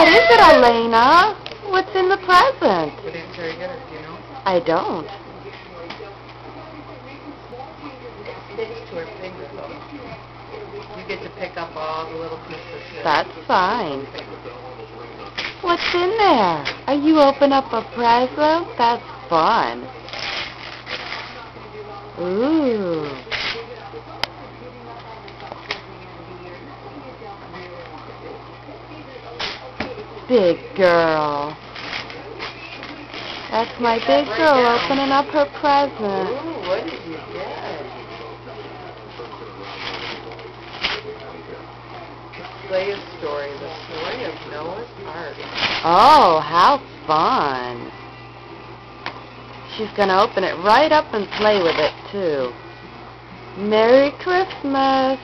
What is it, Elena? What's in the present? What did Terry get her, do you know? I don't. It sticks to her finger, though. You get to pick up all the little pieces. That's fine. What's in there? Are you open up a present? That's fun. Ooh. Big girl. That's my big girl opening up her present. Ooh, what did you get? Play a story, the story of Noah's Ark. Oh, how fun. She's going to open it right up and play with it, too. Merry Christmas.